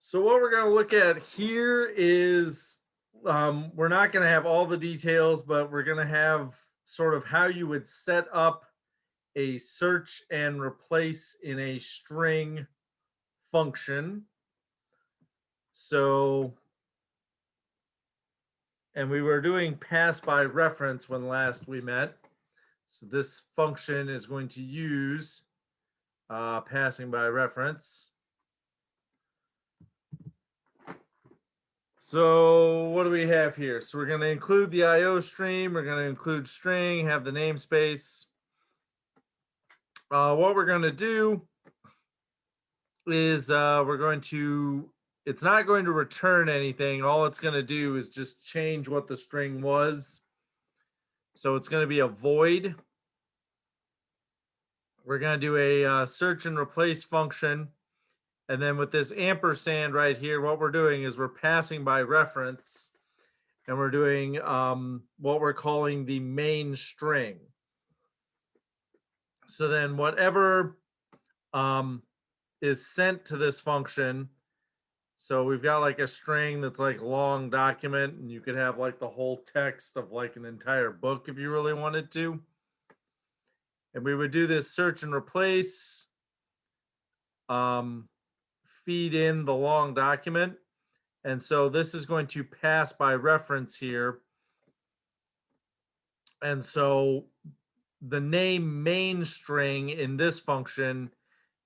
So what we're going to look at here is we're not going to have all the details, but we're going to have sort of how you would set up a search and replace in a string function. So, and we were doing pass by reference when last we met. So this function is going to use passing by reference. So what do we have here? So we're going to include the IO stream. We're going to include string, have the namespace. What we're going to do is it's not going to return anything. All it's going to do is just change what the string was. So it's going to be a void. We're going to do a search and replace function. And then with this ampersand right here, what we're doing is we're passing by reference. And we're doing what we're calling the main string. So then whatever is sent to this function, so we've got like a string that's like long document, and you could have like the whole text of like an entire book if you really wanted to. And we would do this search and replace, feed in the long document. And so this is going to pass by reference here. And so the name main string in this function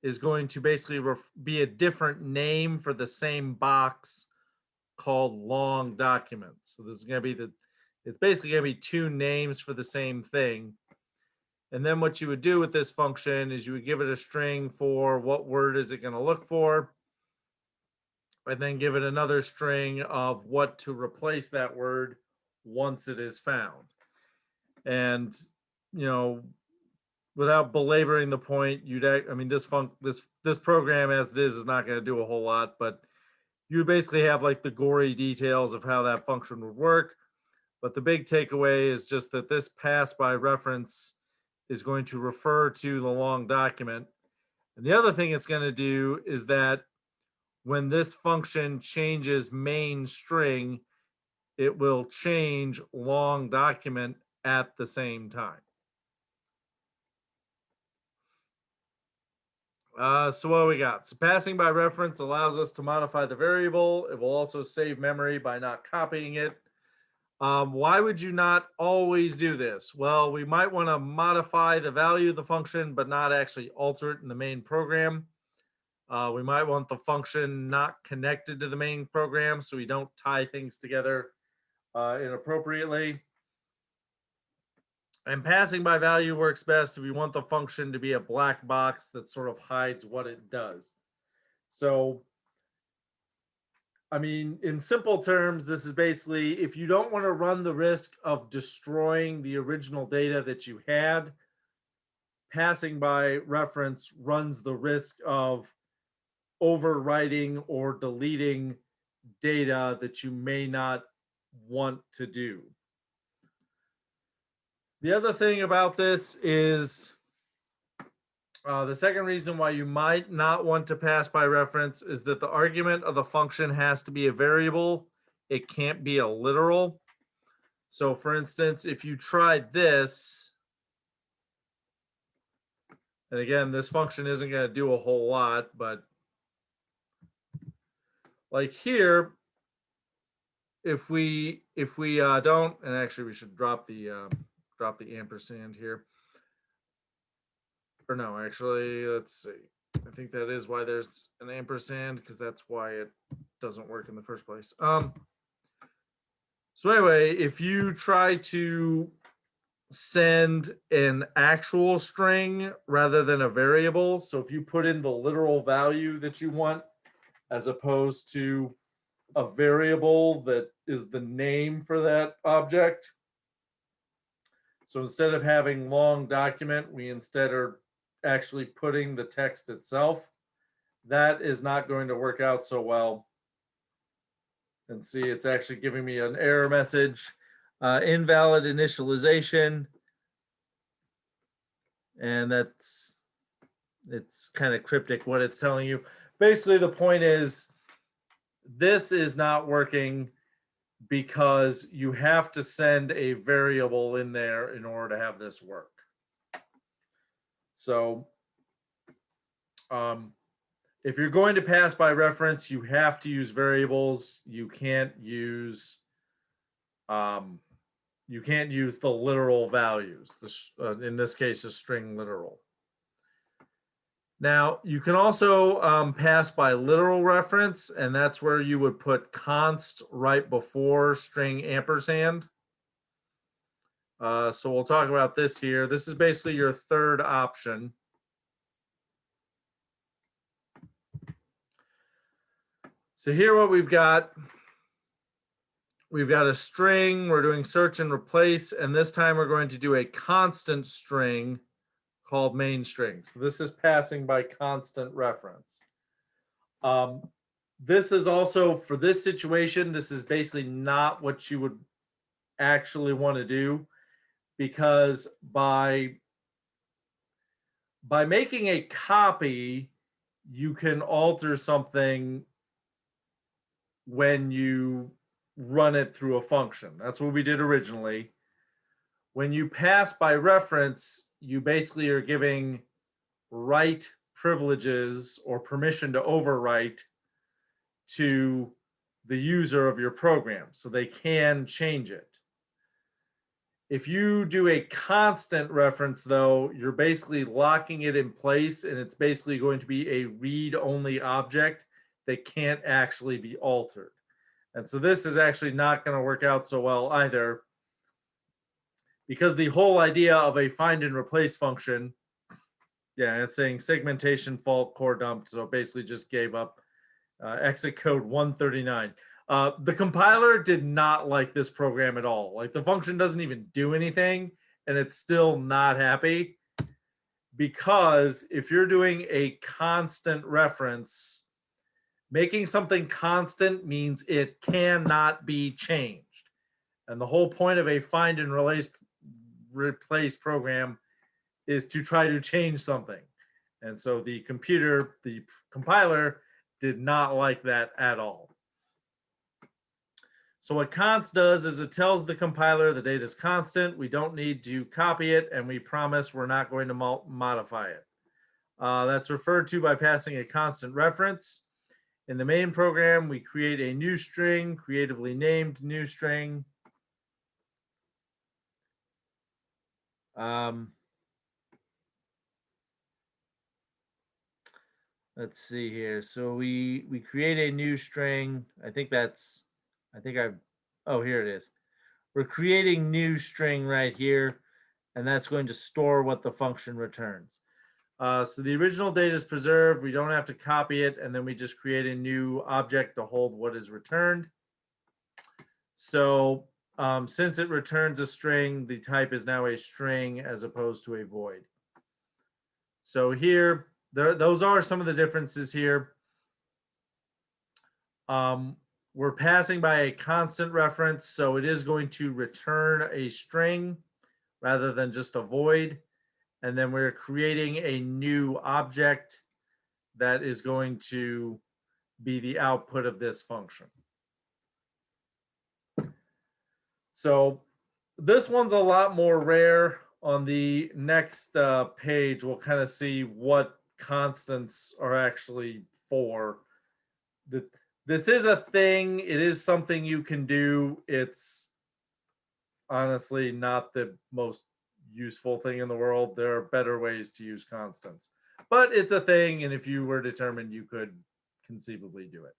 is going to basically be a different name for the same box called long documents. So this is going to be it's basically going to be two names for the same thing. And then what you would do with this function is you would give it a string for what word is it going to look for, and then give it another string of what to replace that word once it is found. And, you know, without belaboring the point, this program as it is not going to do a whole lot, but you basically have like the gory details of how that function would work. But the big takeaway is just that this pass by reference is going to refer to the long document. And the other thing it's going to do is that when this function changes main string, it will change long document at the same time. So what do we got? So passing by reference allows us to modify the variable. It will also save memory by not copying it. Why would you not always do this? Well, we might want to modify the value of the function, but not actually alter it in the main program. We might want the function not connected to the main program so we don't tie things together inappropriately. And passing by value works best if we want the function to be a black box that sort of hides what it does. So, I mean, in simple terms, this is basically if you don't want to run the risk of destroying the original data that you had, passing by reference runs the risk of overwriting or deleting data that you may not want to do. The other thing about this is the second reason why you might not want to pass by reference is that the argument of the function has to be a variable. It can't be a literal. So for instance, if you tried this, and again, this function isn't going to do a whole lot, but like here, if we don't, and actually we should drop the ampersand here. Or no, actually, let's see. I think that is why there's an ampersand, because that's why it doesn't work in the first place. So anyway, if you try to send an actual string rather than a variable, so if you put in the literal value that you want, as opposed to a variable that is the name for that object. So instead of having long document, we instead are actually putting the text itself. That is not going to work out so well. And see, it's actually giving me an error message, invalid initialization. And it's kind of cryptic what it's telling you. Basically, the point is this is not working because you have to send a variable in there in order to have this work. So if you're going to pass by reference, you have to use variables. You can't use the literal values. In this case, a string literal. Now, you can also pass by literal reference, and that's where you would put const right before string ampersand. So we'll talk about this here. This is basically your third option. So here what we've got a string. We're doing search and replace, and this time we're going to do a constant string called main string. So this is passing by constant reference. This is also, for this situation, this is basically not what you would actually want to do, because by making a copy, you can alter something when you run it through a function. That's what we did originally. When you pass by reference, you basically are giving write privileges or permission to overwrite to the user of your program, so they can change it. If you do a constant reference, though, you're basically locking it in place, and it's basically going to be a read-only object that can't actually be altered. And so this is actually not going to work out so well either, because the whole idea of a find and replace function, yeah, it's saying segmentation fault core dumped, so it basically just gave up. Exit code 139. The compiler did not like this program at all. Like, the function doesn't even do anything, and it's still not happy, because if you're doing a constant reference, making something constant means it cannot be changed. And the whole point of a find and replace program is to try to change something. And so the compiler did not like that at all. So what const does is it tells the compiler the data is constant. We don't need to copy it, and we promise we're not going to modify it. That's referred to by passing a constant reference. In the main program, we create a new string, creatively named new string. Let's see here. So we create a new string. Oh, here it is. We're creating new string right here, and that's going to store what the function returns. So the original data is preserved. We don't have to copy it, and then we just create a new object to hold what is returned. So since it returns a string, the type is now a string as opposed to a void. So here, those are some of the differences here. We're passing by a constant reference, so it is going to return a string rather than just a void. And then we're creating a new object that is going to be the output of this function. So this one's a lot more rare. On the next page, we'll kind of see what constants are actually for. This is a thing. It is something you can do. It's honestly not the most useful thing in the world. There are better ways to use constants, but it's a thing, and if you were determined, you could conceivably do it.